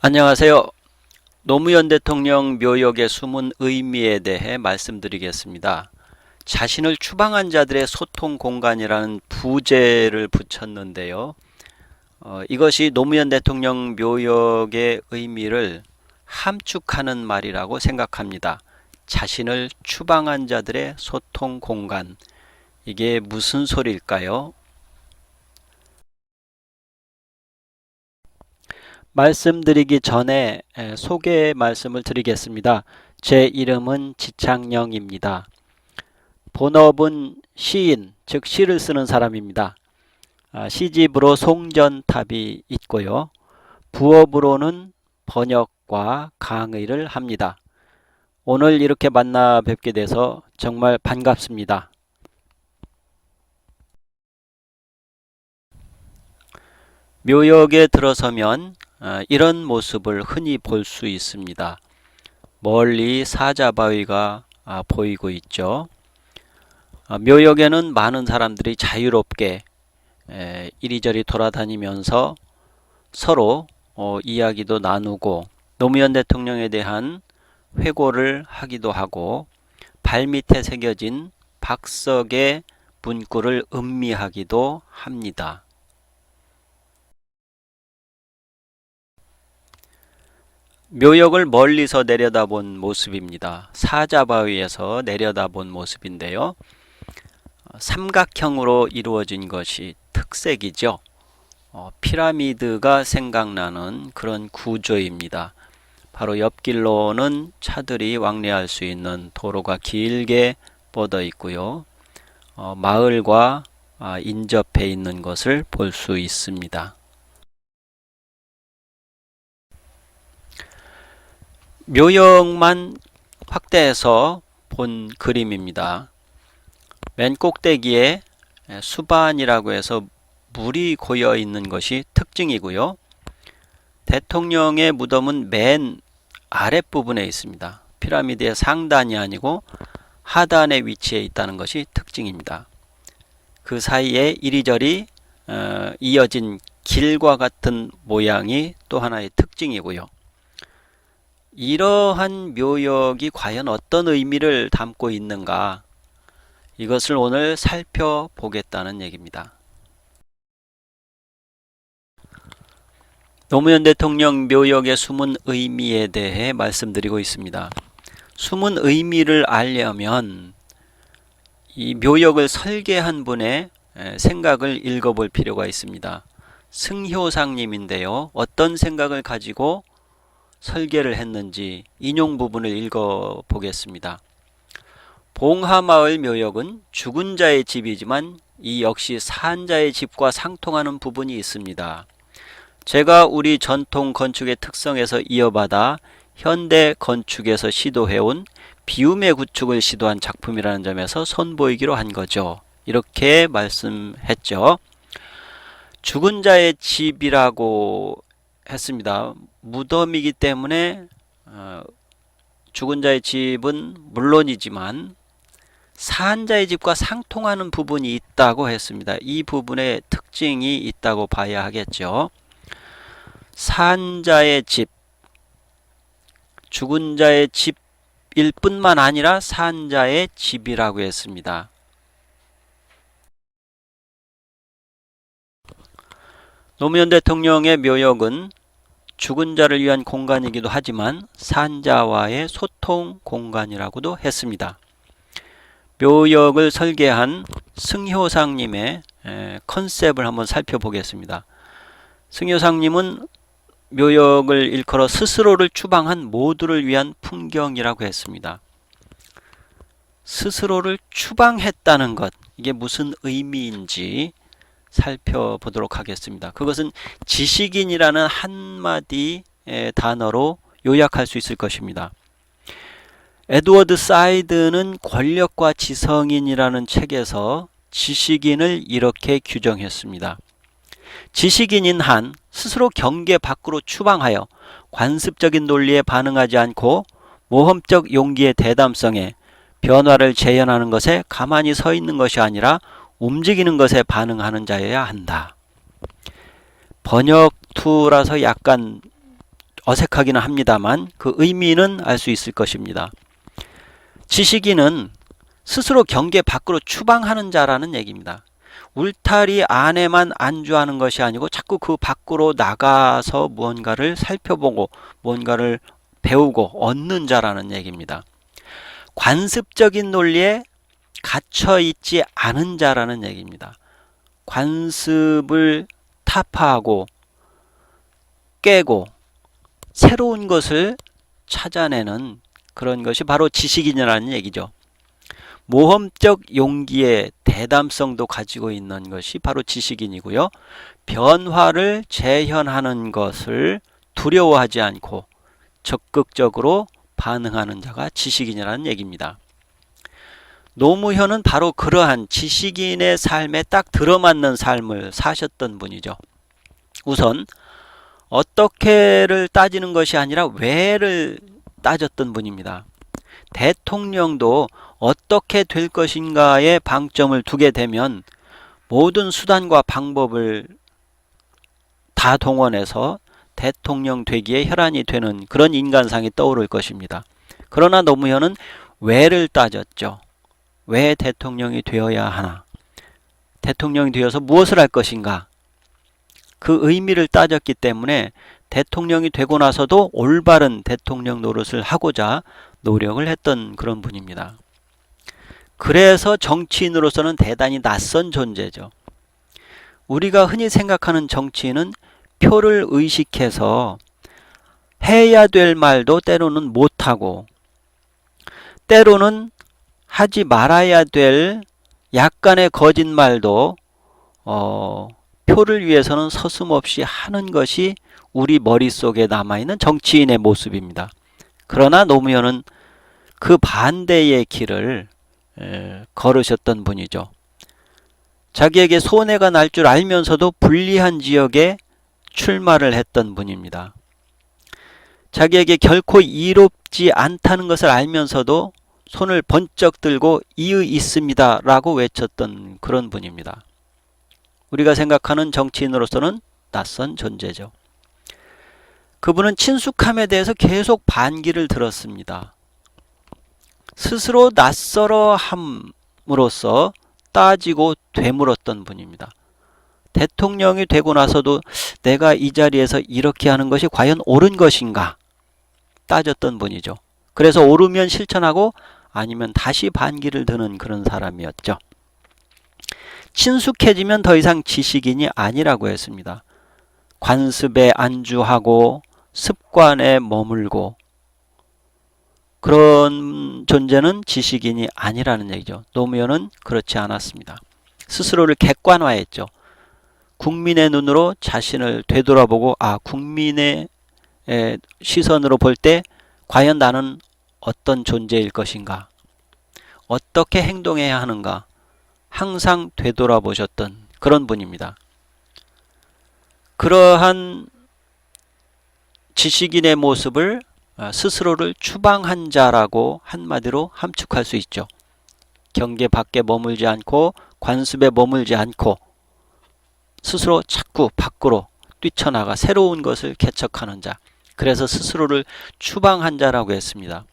안녕하세요. 노무현 대통령 묘역의 숨은 의미에 대해 말씀드리겠습니다. 자신을 추방한 자들의 소통 공간이라는 부제를 붙였는데요. 이것이 노무현 대통령 묘역의 의미를 함축하는 말이라고 생각합니다. 자신을 추방한 자들의 소통 공간. 이게 무슨 소리일까요? 말씀드리기 전에 소개 말씀을 드리겠습니다. 제 이름은 지창영입니다. 본업은 시인, 즉 시를 쓰는 사람입니다. 시집으로 송전탑이 있고요. 부업으로는 번역과 강의를 합니다. 오늘 이렇게 만나 뵙게 돼서 정말 반갑습니다. 묘역에 들어서면 이런 모습을 흔히 볼 수 있습니다. 멀리 사자바위가 보이고 있죠. 묘역에는 많은 사람들이 자유롭게 이리저리 돌아다니면서 서로 이야기도 나누고 노무현 대통령에 대한 회고를 하기도 하고 발밑에 새겨진 박석의 문구를 음미하기도 합니다. 묘역을 멀리서 내려다본 모습입니다. 사자바위에서 내려다본 모습인데요. 삼각형으로 이루어진 것이 특색이죠. 피라미드가 생각나는 그런 구조입니다. 바로 옆길로는 차들이 왕래할 수 있는 도로가 길게 뻗어 있고요. 마을과 인접해 있는 것을 볼 수 있습니다. 묘역만 확대해서 본 그림입니다. 맨 꼭대기에 수반이라고 해서 물이 고여 있는 것이 특징이고요. 대통령의 무덤은 맨 아랫부분에 있습니다. 피라미드의 상단이 아니고 하단에 위치해 있다는 것이 특징입니다. 그 사이에 이리저리 이어진 길과 같은 모양이 또 하나의 특징이고요. 이러한 묘역이 과연 어떤 의미를 담고 있는가, 이것을 오늘 살펴보겠다는 얘기입니다. 노무현 대통령 묘역의 숨은 의미에 대해 말씀드리고 있습니다. 숨은 의미를 알려면 이 묘역을 설계한 분의 생각을 읽어볼 필요가 있습니다. 승효상님인데요. 어떤 생각을 가지고 설계를 했는지 인용 부분을 읽어보겠습니다. 봉하마을 묘역은 죽은 자의 집이지만 이 역시 산 자의 집과 상통하는 부분이 있습니다. 제가 우리 전통 건축의 특성에서 이어받아 현대 건축에서 시도해온 비움의 구축을 시도한 작품이라는 점에서 선보이기로 한 거죠. 이렇게 말씀했죠. 죽은 자의 집이라고 했습니다. 무덤이기 때문에 죽은 자의 집은 물론이지만 산 자의 집과 상통하는 부분이 있다고 했습니다. 이 부분에 특징이 있다고 봐야 하겠죠. 산 자의 집, 죽은 자의 집일 뿐만 아니라 산 자의 집이라고 했습니다. 노무현 대통령의 묘역은 죽은 자를 위한 공간이기도 하지만 산자와의 소통 공간이라고도 했습니다. 묘역을 설계한 승효상님의 컨셉을 한번 살펴보겠습니다. 승효상님은 묘역을 일컬어 스스로를 추방한 모두를 위한 풍경이라고 했습니다. 스스로를 추방했다는 것, 이게 무슨 의미인지 살펴보도록 하겠습니다. 그것은 지식인이라는 한마디 단어로 요약할 수 있을 것입니다. 에드워드 사이드는 권력과 지성인이라는 책에서 지식인을 이렇게 규정했습니다. 지식인인 한 스스로 경계 밖으로 추방하여 관습적인 논리에 반응하지 않고 모험적 용기의 대담성에 변화를 재현하는 것에 가만히 서 있는 것이 아니라 움직이는 것에 반응하는 자여야 한다. 번역 투라서 약간 어색하기는 합니다만 그 의미는 알 수 있을 것입니다. 지식인은 스스로 경계 밖으로 추방하는 자라는 얘기입니다. 울타리 안에만 안주하는 것이 아니고 자꾸 그 밖으로 나가서 무언가를 살펴보고 무언가를 배우고 얻는 자라는 얘기입니다. 관습적인 논리에 갇혀 있지 않은 자라는 얘기입니다. 관습을 타파하고 깨고 새로운 것을 찾아내는 그런 것이 바로 지식인이라는 얘기죠. 모험적 용기의 대담성도 가지고 있는 것이 바로 지식인이고요. 변화를 재현하는 것을 두려워하지 않고 적극적으로 반응하는 자가 지식인이라는 얘기입니다. 노무현은 바로 그러한 지식인의 삶에 딱 들어맞는 삶을 사셨던 분이죠. 우선 어떻게를 따지는 것이 아니라 왜를 따졌던 분입니다. 대통령도 어떻게 될 것인가에 방점을 두게 되면 모든 수단과 방법을 다 동원해서 대통령 되기에 혈안이 되는 그런 인간상이 떠오를 것입니다. 그러나 노무현은 왜를 따졌죠. 왜 대통령이 되어야 하나? 대통령이 되어서 무엇을 할 것인가? 그 의미를 따졌기 때문에 대통령이 되고 나서도 올바른 대통령 노릇을 하고자 노력을 했던 그런 분입니다. 그래서 정치인으로서는 대단히 낯선 존재죠. 우리가 흔히 생각하는 정치인은 표를 의식해서 해야 될 말도 때로는 못하고 때로는 하지 말아야 될 약간의 거짓말도 표를 위해서는 서슴없이 하는 것이 우리 머릿속에 남아있는 정치인의 모습입니다. 그러나 노무현은 그 반대의 길을 걸으셨던 분이죠. 자기에게 손해가 날 줄 알면서도 불리한 지역에 출마를 했던 분입니다. 자기에게 결코 이롭지 않다는 것을 알면서도 손을 번쩍 들고 이의 있습니다 라고 외쳤던 그런 분입니다. 우리가 생각하는 정치인으로서는 낯선 존재죠. 그분은 친숙함에 대해서 계속 반기를 들었습니다. 스스로 낯설어 함으로써 따지고 되물었던 분입니다. 대통령이 되고 나서도 내가 이 자리에서 이렇게 하는 것이 과연 옳은 것인가 따졌던 분이죠. 그래서 옳으면 실천하고 아니면 다시 반기를 드는 그런 사람이었죠. 친숙해지면 더 이상 지식인이 아니라고 했습니다. 관습에 안주하고 습관에 머물고 그런 존재는 지식인이 아니라는 얘기죠. 노무현은 그렇지 않았습니다. 스스로를 객관화했죠. 국민의 눈으로 자신을 되돌아보고 국민의 시선으로 볼 때 과연 나는 어떤 존재일 것인가? 어떻게 행동해야 하는가? 항상 되돌아보셨던 그런 분입니다. 그러한 지식인의 모습을 스스로를 추방한 자라고 한마디로 함축할 수 있죠. 경계 밖에 머물지 않고 관습에 머물지 않고 스스로 자꾸 밖으로 뛰쳐나가 새로운 것을 개척하는 자. 그래서 스스로를 추방한 자라고 했습니다.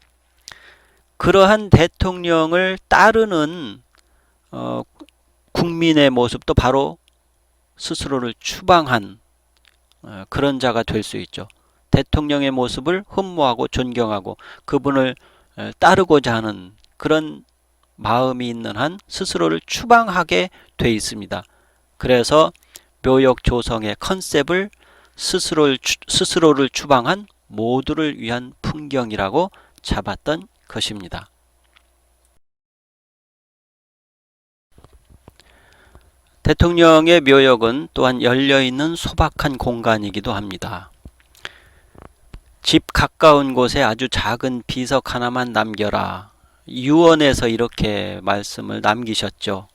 그러한 대통령을 따르는 국민의 모습도 바로 스스로를 추방한 그런 자가 될 수 있죠. 대통령의 모습을 흠모하고 존경하고 그분을 따르고자 하는 그런 마음이 있는 한 스스로를 추방하게 돼 있습니다. 그래서 묘역 조성의 컨셉을 스스로를 추방한 모두를 위한 풍경이라고 잡았던 것입니다. 대통령의 묘역은 또한 열려있는 소박한 공간이기도 합니다. 집 가까운 곳에 아주 작은 비석 하나만 남겨라. 유언에서 이렇게 말씀을 남기셨죠.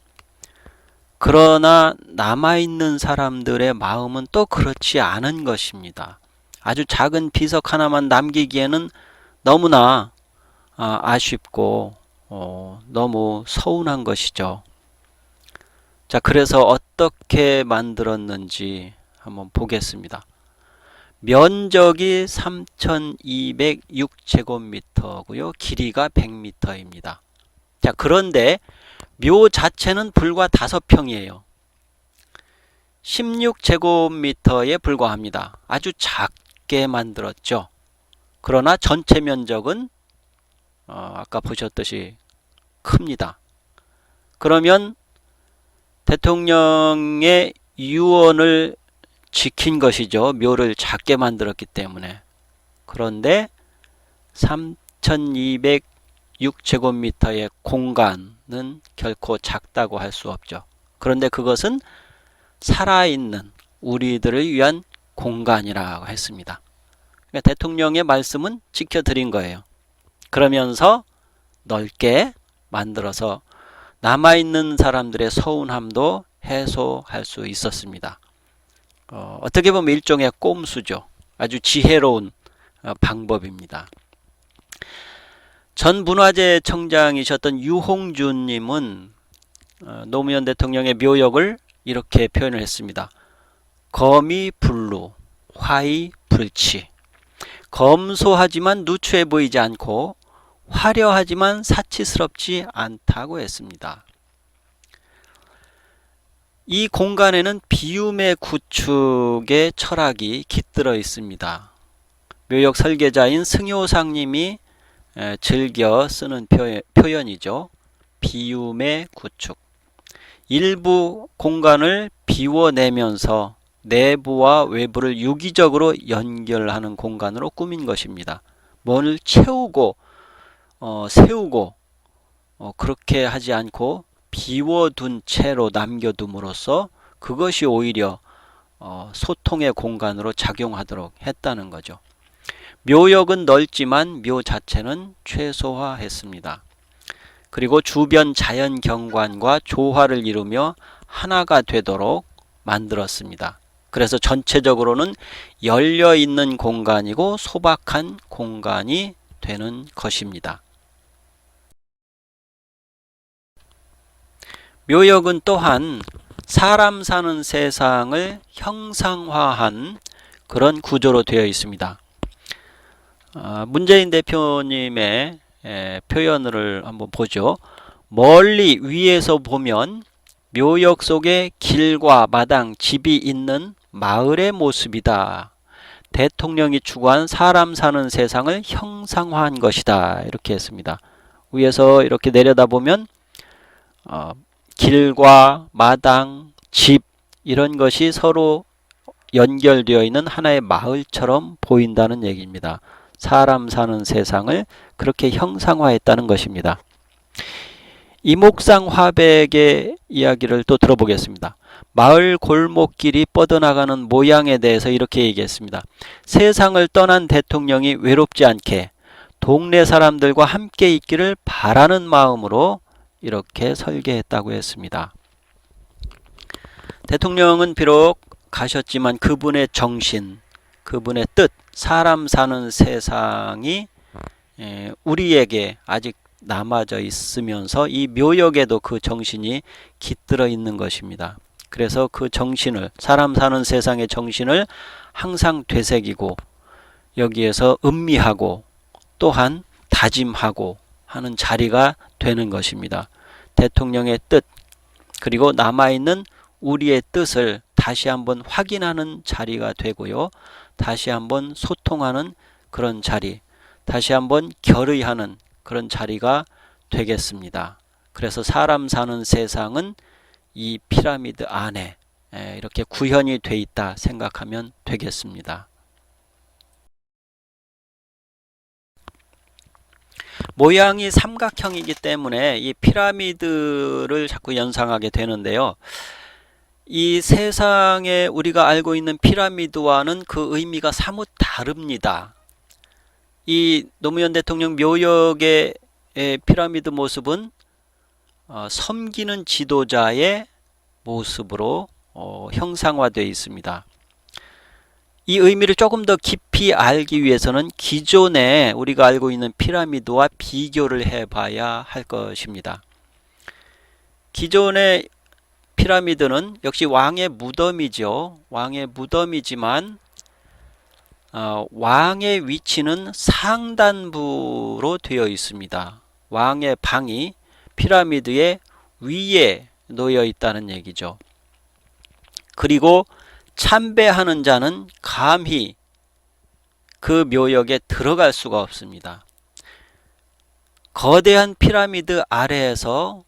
그러나 남아있는 사람들의 마음은 또 그렇지 않은 것입니다. 아주 작은 비석 하나만 남기기에는 너무나 아쉽고 너무 서운한 것이죠. 자, 그래서 어떻게 만들었는지 한번 보겠습니다. 면적이 3206제곱미터고요. 길이가 100m입니다. 자, 그런데 묘 자체는 불과 5평이에요. 16제곱미터에 불과합니다. 아주 작게 만들었죠. 그러나 전체 면적은 아까 보셨듯이 큽니다. 그러면 대통령의 유언을 지킨 것이죠. 묘를 작게 만들었기 때문에. 그런데 3206제곱미터의 공간은 결코 작다고 할 수 없죠. 그런데 그것은 살아있는 우리들을 위한 공간이라고 했습니다. 그러니까 대통령의 말씀은 지켜드린 거예요. 그러면서 넓게 만들어서 남아있는 사람들의 서운함도 해소할 수 있었습니다. 어떻게 보면 일종의 꼼수죠. 아주 지혜로운 방법입니다. 전 문화재 청장이셨던 유홍준님은 노무현 대통령의 묘역을 이렇게 표현을 했습니다. 검이 불루, 화이 불치. 검소하지만 누추해 보이지 않고 화려하지만 사치스럽지 않다고 했습니다. 이 공간에는 비움의 구축의 철학이 깃들어 있습니다. 묘역 설계자인 승효상님이 즐겨 쓰는 표현이죠. 비움의 구축. 일부 공간을 비워내면서 내부와 외부를 유기적으로 연결하는 공간으로 꾸민 것입니다. 뭘 채우고 세우고 그렇게 하지 않고 비워둔 채로 남겨둠으로써 그것이 오히려 소통의 공간으로 작용하도록 했다는 거죠. 묘역은 넓지만 묘 자체는 최소화했습니다. 그리고 주변 자연 경관과 조화를 이루며 하나가 되도록 만들었습니다. 그래서 전체적으로는 열려있는 공간이고 소박한 공간이 되는 것입니다. 묘역은 또한 사람 사는 세상을 형상화한 그런 구조로 되어 있습니다. 문재인 대표님의 표현을 한번 보죠. 멀리 위에서 보면 묘역 속에 길과 마당, 집이 있는 마을의 모습이다. 대통령이 추구한 사람 사는 세상을 형상화한 것이다. 이렇게 했습니다. 위에서 이렇게 내려다보면 길과 마당, 집 이런 것이 서로 연결되어 있는 하나의 마을처럼 보인다는 얘기입니다. 사람 사는 세상을 그렇게 형상화했다는 것입니다. 이목상 화백의 이야기를 또 들어보겠습니다. 마을 골목길이 뻗어나가는 모양에 대해서 이렇게 얘기했습니다. 세상을 떠난 대통령이 외롭지 않게 동네 사람들과 함께 있기를 바라는 마음으로 이렇게 설계했다고 했습니다. 대통령은 비록 가셨지만 그분의 정신, 그분의 뜻, 사람 사는 세상이 우리에게 아직 남아져 있으면서 이 묘역에도 그 정신이 깃들어 있는 것입니다. 그래서 그 정신을, 사람 사는 세상의 정신을 항상 되새기고 여기에서 음미하고 또한 다짐하고 하는 자리가 되는 것입니다. 대통령의 뜻 그리고 남아있는 우리의 뜻을 다시 한번 확인하는 자리가 되고요. 다시 한번 소통하는 그런 자리, 다시 한번 결의하는 그런 자리가 되겠습니다. 그래서 사람 사는 세상은 이 피라미드 안에 이렇게 구현이 돼 있다 생각하면 되겠습니다. 모양이 삼각형이기 때문에 이 피라미드를 자꾸 연상하게 되는데요. 이 세상에 우리가 알고 있는 피라미드와는 그 의미가 사뭇 다릅니다. 이 노무현 대통령 묘역의 피라미드 모습은 섬기는 지도자의 모습으로 형상화되어 있습니다. 이 의미를 조금 더 깊이 알기 위해서는 기존에 우리가 알고 있는 피라미드와 비교를 해봐야 할 것입니다. 기존의 피라미드는 역시 왕의 무덤이죠. 왕의 무덤이지만 왕의 위치는 상단부로 되어 있습니다. 왕의 방이 피라미드의 위에 놓여 있다는 얘기죠. 그리고 참배하는 자는 감히 그 묘역에 들어갈 수가 없습니다. 거대한 피라미드 아래에서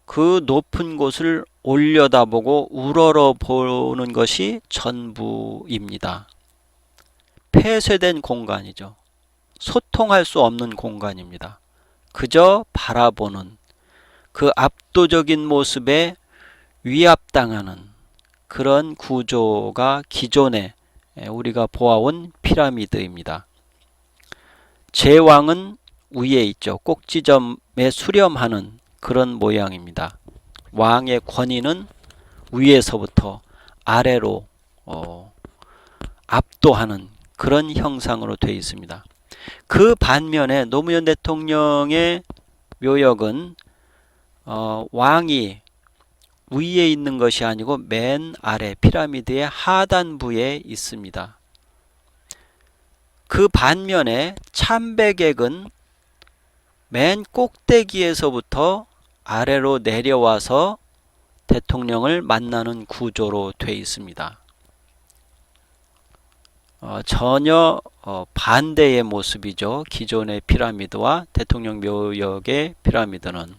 그 높은 곳을 올려다보고 우러러보는 것이 전부입니다. 폐쇄된 공간이죠. 소통할 수 없는 공간입니다. 그저 바라보는 그 압도적인 모습에 위압당하는 그런 구조가 기존에 우리가 보아온 피라미드입니다. 제왕은 위에 있죠. 꼭지점에 수렴하는 그런 모양입니다. 왕의 권위는 위에서부터 아래로 압도하는 그런 형상으로 되어 있습니다. 그 반면에 노무현 대통령의 묘역은 왕이 위에 있는 것이 아니고 맨 아래 피라미드의 하단부에 있습니다. 그 반면에 참배객은 맨 꼭대기에서부터 아래로 내려와서 대통령을 만나는 구조로 되어 있습니다. 전혀 반대의 모습이죠. 기존의 피라미드와 대통령 묘역의 피라미드는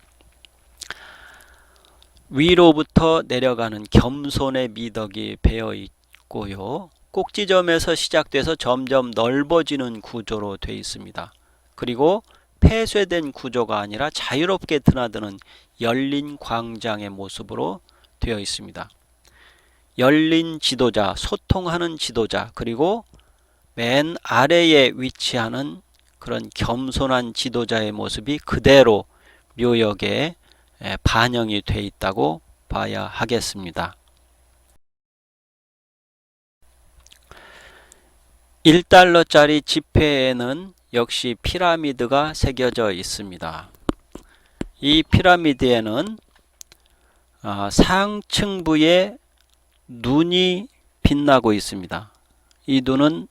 위로부터 내려가는 겸손의 미덕이 배어 있고요. 꼭지점에서 시작돼서 점점 넓어지는 구조로 되어 있습니다. 그리고 폐쇄된 구조가 아니라 자유롭게 드나드는 열린 광장의 모습으로 되어 있습니다. 열린 지도자, 소통하는 지도자, 그리고 맨 아래에 위치하는 그런 겸손한 지도자의 모습이 그대로 묘역에 반영이 되어 있다고 봐야 하겠습니다. 1달러짜리 지폐에는 역시 피라미드가 새겨져 있습니다. 이 피라미드에는 상층부에 눈이 빛나고 있습니다. 이 눈은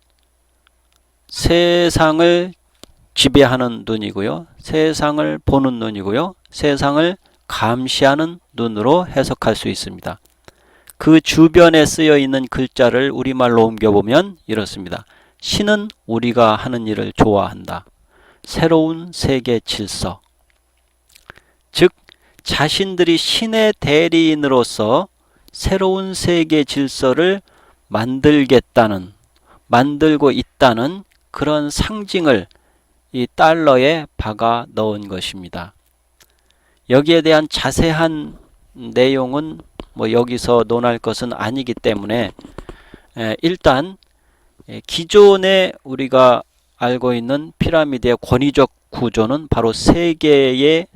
세상을 지배하는 눈이고요. 세상을 보는 눈이고요. 세상을 감시하는 눈으로 해석할 수 있습니다. 그 주변에 쓰여 있는 글자를 우리말로 옮겨보면 이렇습니다. 신은 우리가 하는 일을 좋아한다. 새로운 세계 질서. 즉 자신들이 신의 대리인으로서 새로운 세계 질서를 만들고 있다는 그런 상징을 이 달러에 박아 넣은 것입니다. 여기에 대한 자세한 내용은 여기서 논할 것은 아니기 때문에 일단 기존에 우리가 알고 있는 피라미드의 권위적 구조는 바로 세계를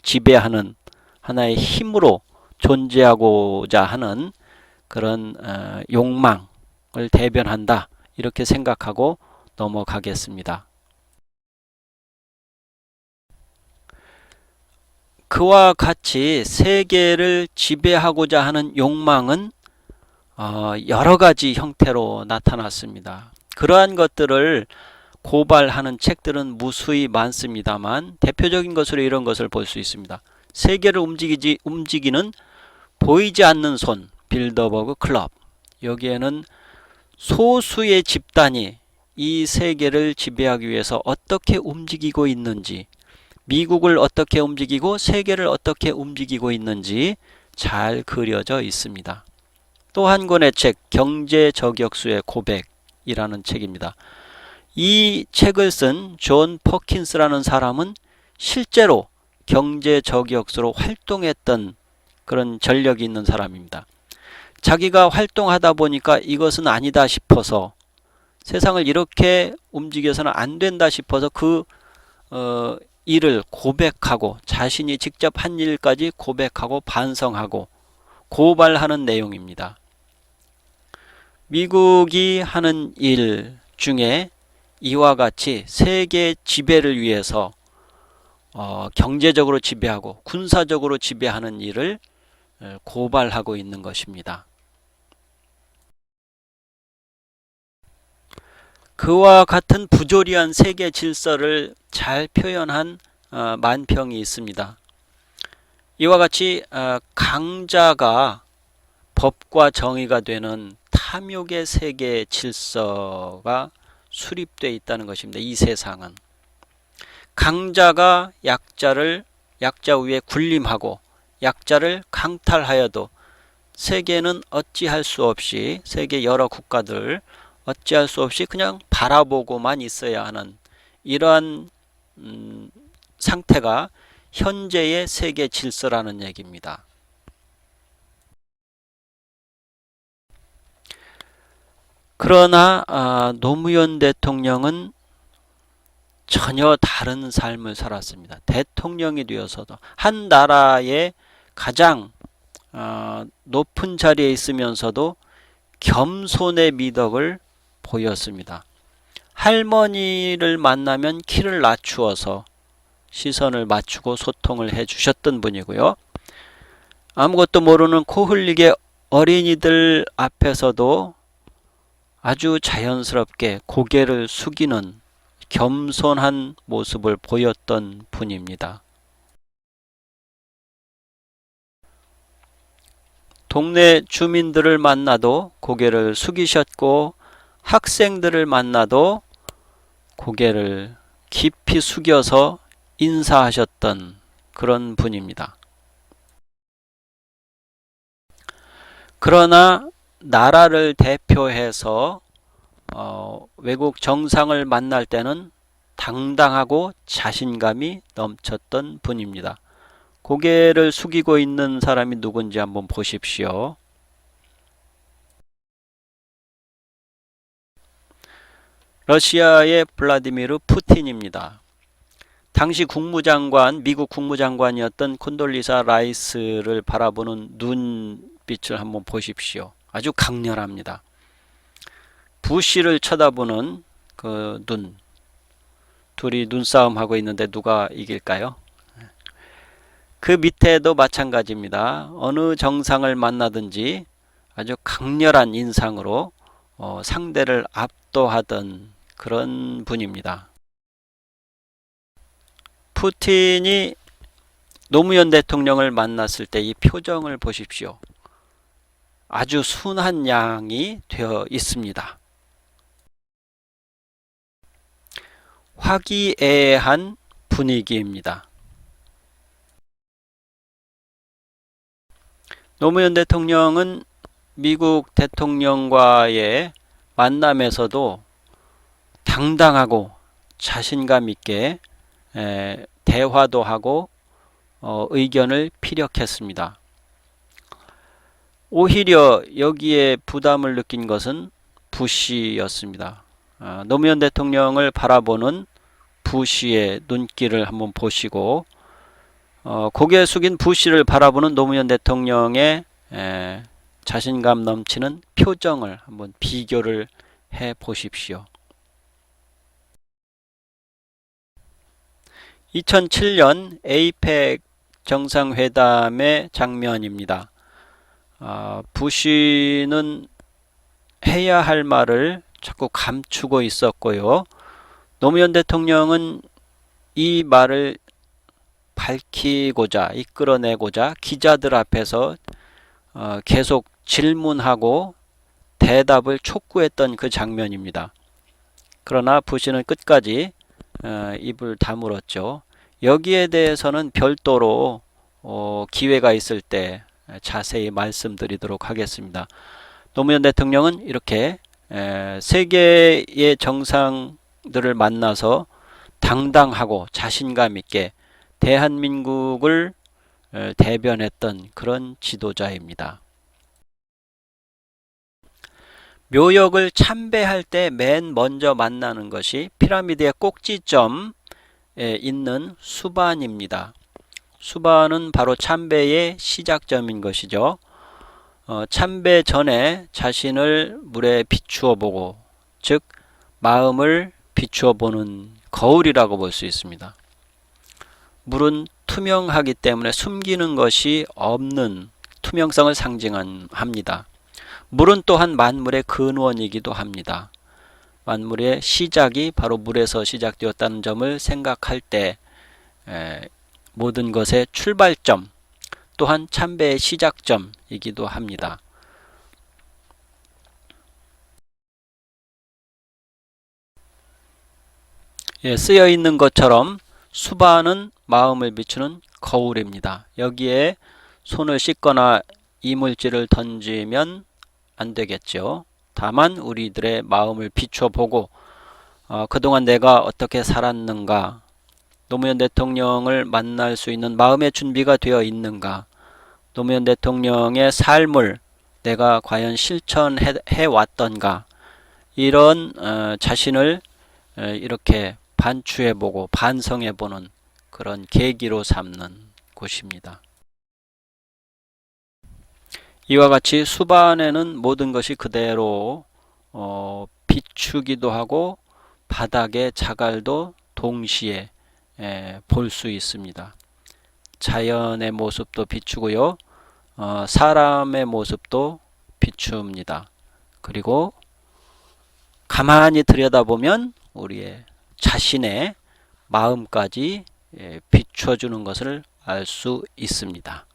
지배하는 하나의 힘으로 존재하고자 하는 그런 욕망을 대변한다. 이렇게 생각하고 넘어가겠습니다. 그와 같이 세계를 지배하고자 하는 욕망은 여러 가지 형태로 나타났습니다. 그러한 것들을 고발하는 책들은 무수히 많습니다만 대표적인 것으로 이런 것을 볼 수 있습니다. 세계를 움직이는 보이지 않는 손, 빌더버그 클럽. 여기에는 소수의 집단이 이 세계를 지배하기 위해서 어떻게 움직이고 있는지, 미국을 어떻게 움직이고 세계를 어떻게 움직이고 있는지 잘 그려져 있습니다. 또 한 권의 책, 경제 저격수의 고백이라는 책입니다. 이 책을 쓴 존 퍼킨스라는 사람은 실제로 경제 저격수로 활동했던 그런 전력이 있는 사람입니다. 자기가 활동하다 보니까 이것은 아니다 싶어서 세상을 이렇게 움직여서는 안 된다 싶어서 그 일을 고백하고 자신이 직접 한 일까지 고백하고 반성하고 고발하는 내용입니다. 미국이 하는 일 중에 이와 같이 세계 지배를 위해서 경제적으로 지배하고 군사적으로 지배하는 일을 고발하고 있는 것입니다. 그와 같은 부조리한 세계 질서를 잘 표현한 만평이 있습니다. 이와 같이 강자가 법과 정의가 되는 탐욕의 세계 질서가 수립되어 있다는 것입니다. 이 세상은 강자가 약자 위에 군림하고 약자를 강탈하여도 세계는 어찌할 수 없이, 세계 여러 국가들 어찌할 수 없이 그냥 바라보고만 있어야 하는 이러한 상태가 현재의 세계 질서라는 얘기입니다. 그러나 노무현 대통령은 전혀 다른 삶을 살았습니다. 대통령이 되어서도 한 나라의 가장 높은 자리에 있으면서도 겸손의 미덕을 보였습니다. 할머니를 만나면 키를 낮추어서 시선을 맞추고 소통을 해 주셨던 분이고요. 아무것도 모르는 코 흘리게 어린이들 앞에서도 아주 자연스럽게 고개를 숙이는 겸손한 모습을 보였던 분입니다. 동네 주민들을 만나도 고개를 숙이셨고 학생들을 만나도 고개를 깊이 숙여서 인사하셨던 그런 분입니다. 그러나 나라를 대표해서 외국 정상을 만날 때는 당당하고 자신감이 넘쳤던 분입니다. 고개를 숙이고 있는 사람이 누군지 한번 보십시오. 러시아의 블라디미르 푸틴입니다. 당시 국무장관, 미국 국무장관이었던 콘돌리사 라이스를 바라보는 눈빛을 한번 보십시오. 아주 강렬합니다. 부시를 쳐다보는 그 눈. 둘이 눈싸움하고 있는데 누가 이길까요? 그 밑에도 마찬가지입니다. 어느 정상을 만나든지 아주 강렬한 인상으로 상대를 압도하던 그런 분입니다. 푸틴이 노무현 대통령을 만났을 때 이 표정을 보십시오. 아주 순한 양이 되어 있습니다. 화기애애한 분위기입니다. 노무현 대통령은 미국 대통령과의 만남에서도 당당하고 자신감 있게 대화도 하고 의견을 피력했습니다. 오히려 여기에 부담을 느낀 것은 부시였습니다. 노무현 대통령을 바라보는 부시의 눈길을 한번 보시고 고개 숙인 부시를 바라보는 노무현 대통령의 자신감 넘치는 표정을 한번 비교를 해 보십시오. 2007년 에이펙 정상회담의 장면입니다. 부시는 해야 할 말을 자꾸 감추고 있었고요. 노무현 대통령은 이 말을 밝히고자, 이끌어내고자 기자들 앞에서 계속 질문하고 대답을 촉구했던 그 장면입니다. 그러나 부시는 끝까지 입을 다물었죠. 여기에 대해서는 별도로 기회가 있을 때 자세히 말씀드리도록 하겠습니다. 노무현 대통령은 이렇게 세계의 정상들을 만나서 당당하고 자신감 있게 대한민국을 대변했던 그런 지도자입니다. 묘역을 참배할 때 맨 먼저 만나는 것이 피라미드의 꼭지점에 있는 수반입니다. 수반은 바로 참배의 시작점인 것이죠. 참배 전에 자신을 물에 비추어 보고, 즉 마음을 비추어 보는 거울이라고 볼 수 있습니다. 물은 투명하기 때문에 숨기는 것이 없는 투명성을 상징합니다. 물은 또한 만물의 근원이기도 합니다. 만물의 시작이 바로 물에서 시작되었다는 점을 생각할 때 모든 것의 출발점 또한 참배의 시작점이기도 합니다. 쓰여 있는 것처럼 수반은 마음을 비추는 거울입니다. 여기에 손을 씻거나 이물질을 던지면 안 되겠죠. 다만 우리들의 마음을 비춰보고 그동안 내가 어떻게 살았는가, 노무현 대통령을 만날 수 있는 마음의 준비가 되어 있는가, 노무현 대통령의 삶을 내가 과연 실천해 왔던가, 이런 자신을 이렇게 반추해보고 반성해보는 그런 계기로 삼는 곳입니다. 이와 같이 수반에는 모든 것이 그대로 비추기도 하고 바닥의 자갈도 동시에 볼 수 있습니다. 자연의 모습도 비추고요. 사람의 모습도 비춥니다. 그리고 가만히 들여다보면 우리의 자신의 마음까지 비춰주는 것을 알 수 있습니다.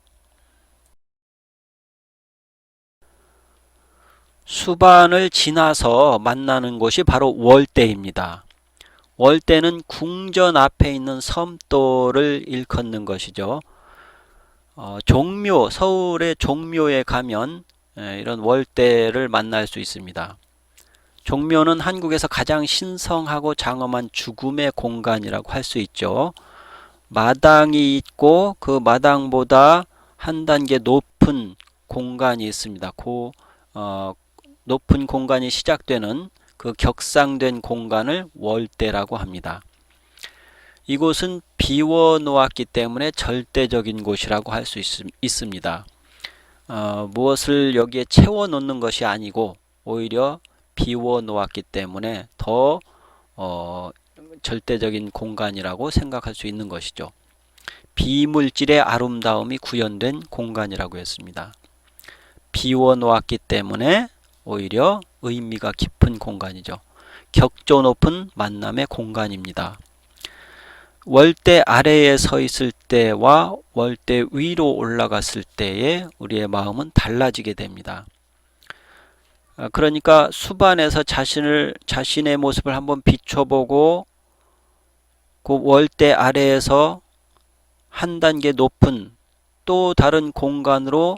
수반을 지나서 만나는 곳이 바로 월대입니다. 월대는 궁전 앞에 있는 섬도를 일컫는 것이죠. 종묘, 서울의 종묘에 가면 이런 월대를 만날 수 있습니다. 종묘는 한국에서 가장 신성하고 장엄한 죽음의 공간이라고 할 수 있죠. 마당이 있고 그 마당보다 한 단계 높은 공간이 있습니다. 높은 공간이 시작되는 그 격상된 공간을 월대라고 합니다. 이곳은 비워놓았기 때문에 절대적인 곳이라고 할 수 있습니다. 무엇을 여기에 채워놓는 것이 아니고 오히려 비워놓았기 때문에 더 절대적인 공간이라고 생각할 수 있는 것이죠. 비물질의 아름다움이 구현된 공간이라고 했습니다. 비워놓았기 때문에 오히려 의미가 깊은 공간이죠. 격조 높은 만남의 공간입니다. 월대 아래에 서 있을 때와 월대 위로 올라갔을 때의 우리의 마음은 달라지게 됩니다. 그러니까 수반에서 자신의 모습을 한번 비춰보고 그 월대 아래에서 한 단계 높은 또 다른 공간으로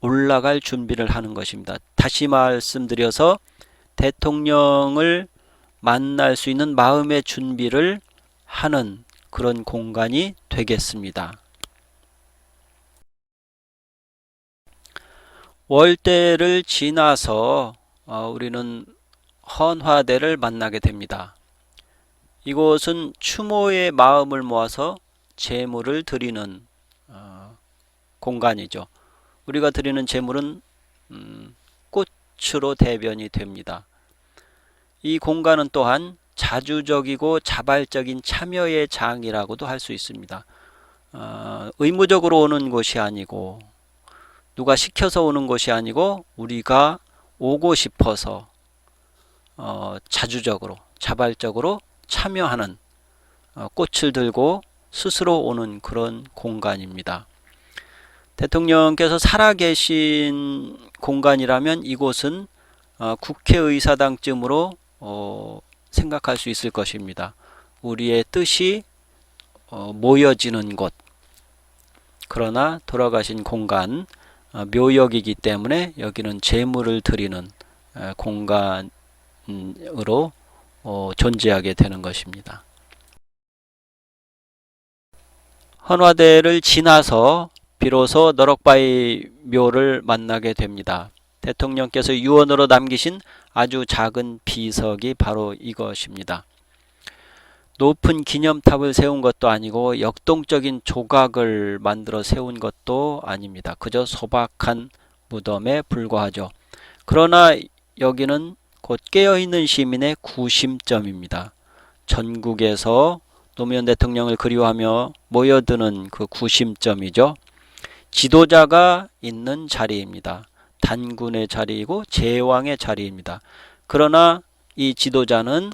올라갈 준비를 하는 것입니다. 다시 말씀드려서 대통령을 만날 수 있는 마음의 준비를 하는 그런 공간이 되겠습니다. 월대를 지나서 우리는 헌화대를 만나게 됩니다. 이곳은 추모의 마음을 모아서 제물을 드리는 공간이죠. 우리가 드리는 제물은 꽃으로 대변이 됩니다. 이 공간은 또한 자주적이고 자발적인 참여의 장이라고도 할 수 있습니다. 의무적으로 오는 곳이 아니고 누가 시켜서 오는 것이 아니고 우리가 오고 싶어서 자주적으로 자발적으로 참여하는 꽃을 들고 스스로 오는 그런 공간입니다. 대통령께서 살아계신 공간이라면 이곳은 국회의사당쯤으로 생각할 수 있을 것입니다. 우리의 뜻이 모여지는 곳. 그러나 돌아가신 공간, 묘역이기 때문에 여기는 제물을 드리는 공간으로 존재하게 되는 것입니다. 헌화대를 지나서 비로소 너럭바위 묘를 만나게 됩니다. 대통령께서 유언으로 남기신 아주 작은 비석이 바로 이것입니다. 높은 기념탑을 세운 것도 아니고 역동적인 조각을 만들어 세운 것도 아닙니다. 그저 소박한 무덤에 불과하죠. 그러나 여기는 곧 깨어있는 시민의 구심점입니다. 전국에서 노무현 대통령을 그리워하며 모여드는 그 구심점이죠. 지도자가 있는 자리입니다. 단군의 자리이고 제왕의 자리입니다. 그러나 이 지도자는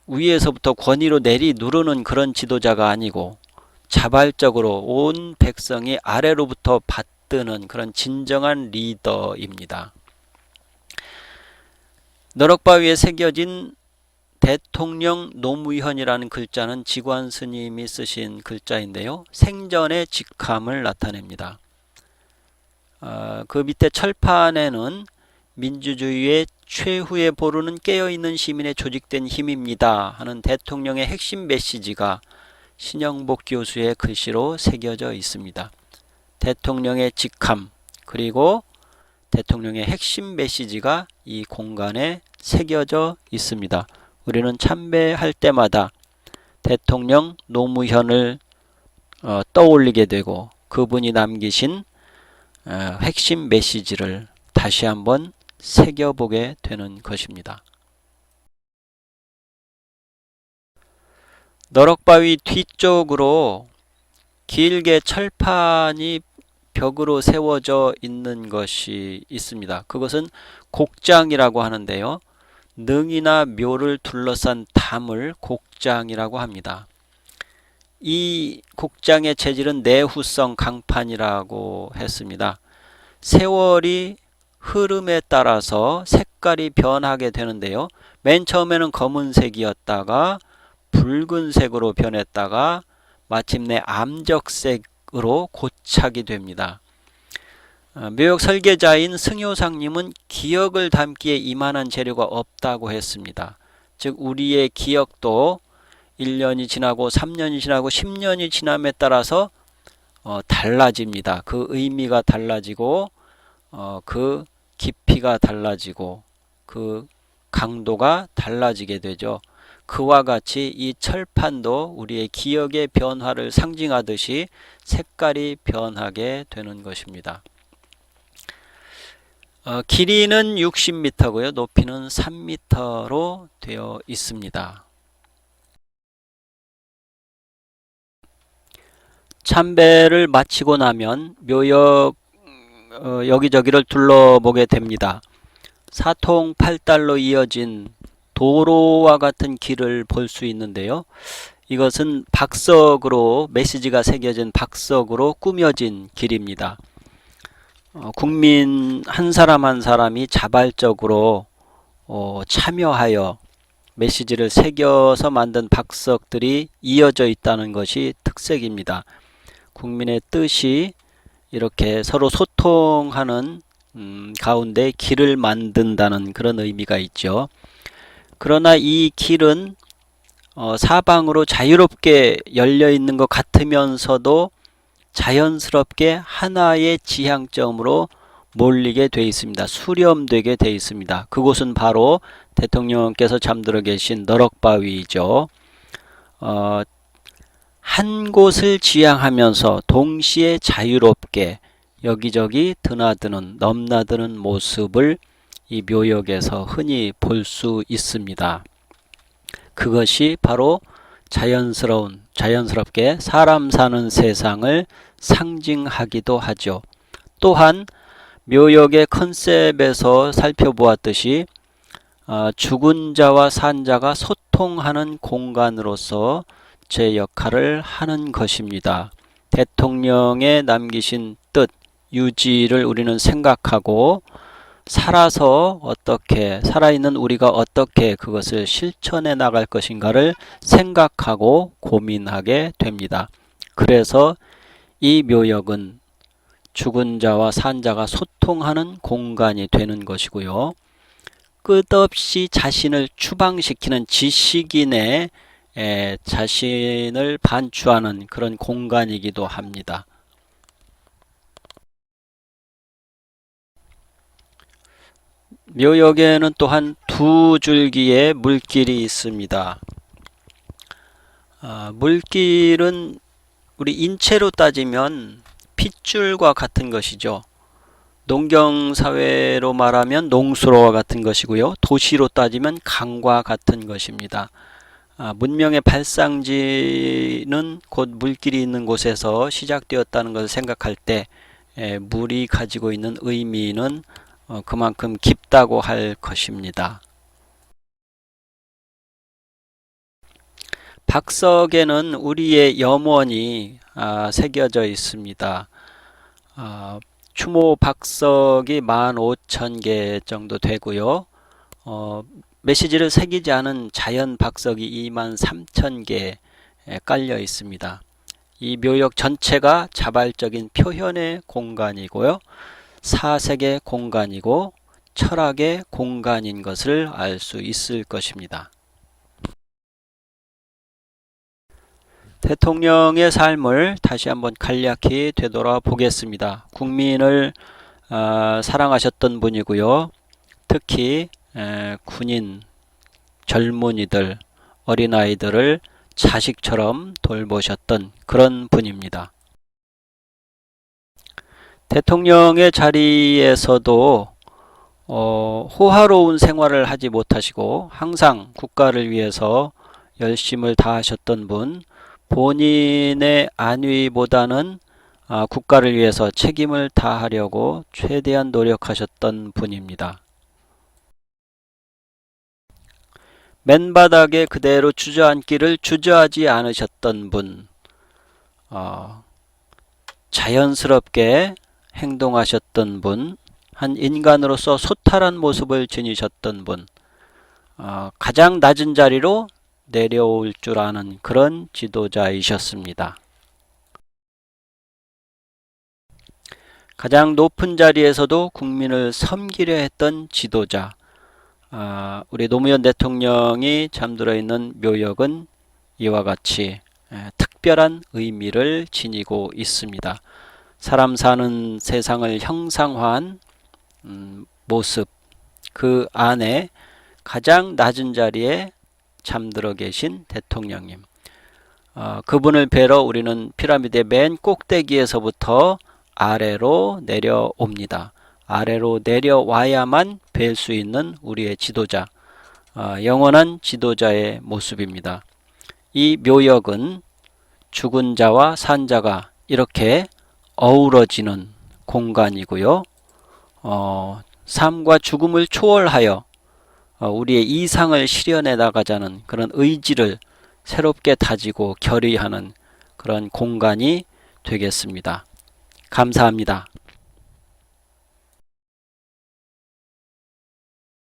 위에서부터 권위로 내리 누르는 그런 지도자가 아니고 자발적으로 온 백성이 아래로부터 받드는 그런 진정한 리더입니다. 너럭바위에 새겨진 대통령 노무현이라는 글자는 지관 스님이 쓰신 글자인데요. 생전의 직함을 나타냅니다. 그 밑에 철판에는 민주주의의 최후의 보루는 깨어있는 시민의 조직된 힘입니다 하는 대통령의 핵심 메시지가 신영복 교수의 글씨로 새겨져 있습니다. 대통령의 직함 그리고 대통령의 핵심 메시지가 이 공간에 새겨져 있습니다. 우리는 참배할 때마다 대통령 노무현을 떠올리게 되고 그분이 남기신 핵심 메시지를 다시 한번 새겨보게 되는 것입니다. 너럭바위 뒤쪽으로 길게 철판이 벽으로 세워져 있는 것이 있습니다. 그것은 곡장이라고 하는데요. 능이나 묘를 둘러싼 담을 곡장이라고 합니다. 이 곡장의 재질은 내후성 강판이라고 했습니다. 세월이 흐름에 따라서 색깔이 변하게 되는데요. 맨 처음에는 검은색이었다가 붉은색으로 변했다가 마침내 암적색으로 고착이 됩니다. 묘역 설계자인 승효상님은 기억을 담기에 이만한 재료가 없다고 했습니다. 즉 우리의 기억도 1년이 지나고 3년이 지나고 10년이 지남에 따라서 달라집니다. 그 의미가 달라지고 그 깊이가 달라지고 그 강도가 달라지게 되죠. 그와 같이 이 철판도 우리의 기억의 변화를 상징하듯이 색깔이 변하게 되는 것입니다. 길이는 60m고요. 높이는 3m로 되어 있습니다. 참배를 마치고 나면 묘역 여기저기를 둘러보게 됩니다. 사통팔달로 이어진 도로와 같은 길을 볼 수 있는데요. 이것은 박석으로 메시지가 새겨진 박석으로 꾸며진 길입니다. 국민 한 사람 한 사람이 자발적으로 참여하여 메시지를 새겨서 만든 박석들이 이어져 있다는 것이 특색입니다. 국민의 뜻이 이렇게 서로 소통하는 가운데 길을 만든다는 그런 의미가 있죠. 그러나 이 길은 사방으로 자유롭게 열려 있는 것 같으면서도 자연스럽게 하나의 지향점으로 몰리게 되어 있습니다. 수렴되게 되어 있습니다. 그곳은 바로 대통령께서 잠들어 계신 너럭바위이죠. 한 곳을 지향하면서 동시에 자유롭게 여기저기 드나드는 넘나드는 모습을 이 묘역에서 흔히 볼 수 있습니다. 그것이 바로 자연스럽게 사람 사는 세상을 상징하기도 하죠. 또한 묘역의 컨셉에서 살펴보았듯이 죽은 자와 산 자가 소통하는 공간으로서 제 역할을 하는 것입니다. 대통령의 남기신 뜻, 유지를 우리는 생각하고 살아서 어떻게 살아있는 우리가 어떻게 그것을 실천해 나갈 것인가를 생각하고 고민하게 됩니다. 그래서 이 묘역은 죽은 자와 산 자가 소통하는 공간이 되는 것이고요. 끝없이 자신을 추방시키는 지식인의 자신을 반추하는 그런 공간이기도 합니다. 묘역에는 또한 두 줄기의 물길이 있습니다. 물길은 우리 인체로 따지면 핏줄과 같은 것이죠. 농경사회로 말하면 농수로와 같은 것이고요. 도시로 따지면 강과 같은 것입니다. 문명의 발상지는 곧 물길이 있는 곳에서 시작되었다는 것을 생각할 때 물이 가지고 있는 의미는 그만큼 깊다고 할 것입니다. 박석에는 우리의 염원이 새겨져 있습니다. 추모 박석이 15,000개 정도 되고요. 메시지를 새기지 않은 자연 박석이 23,000개 깔려 있습니다. 이 묘역 전체가 자발적인 표현의 공간이고요. 사색의 공간이고 철학의 공간인 것을 알 수 있을 것입니다. 대통령의 삶을 다시 한번 간략히 되돌아보겠습니다. 국민을 사랑하셨던 분이고요. 특히 군인, 젊은이들, 어린아이들을 자식처럼 돌보셨던 그런 분입니다. 대통령의 자리에서도 호화로운 생활을 하지 못하시고 항상 국가를 위해서 열심을 다하셨던 분, 본인의 안위보다는 국가를 위해서 책임을 다하려고 최대한 노력하셨던 분입니다. 맨바닥에 그대로 주저앉기를 주저하지 않으셨던 분, 자연스럽게 행동하셨던 분, 한 인간으로서 소탈한 모습을 지니셨던 분, 가장 낮은 자리로 내려올 줄 아는 그런 지도자이셨습니다. 가장 높은 자리에서도 국민을 섬기려 했던 지도자, 우리 노무현 대통령이 잠들어 있는 묘역은 이와 같이 특별한 의미를 지니고 있습니다. 사람 사는 세상을 형상화한 모습, 그 안에 가장 낮은 자리에 잠들어 계신 대통령님, 그분을 뵈러 우리는 피라미드의 맨 꼭대기에서부터 아래로 내려옵니다. 아래로 내려와야만 뵐 수 있는 우리의 지도자, 영원한 지도자의 모습입니다. 이 묘역은 죽은 자와 산 자가 이렇게 어우러지는 공간이고요. 삶과 죽음을 초월하여 우리의 이상을 실현해 나가자는 그런 의지를 새롭게 다지고 결의하는 그런 공간이 되겠습니다. 감사합니다.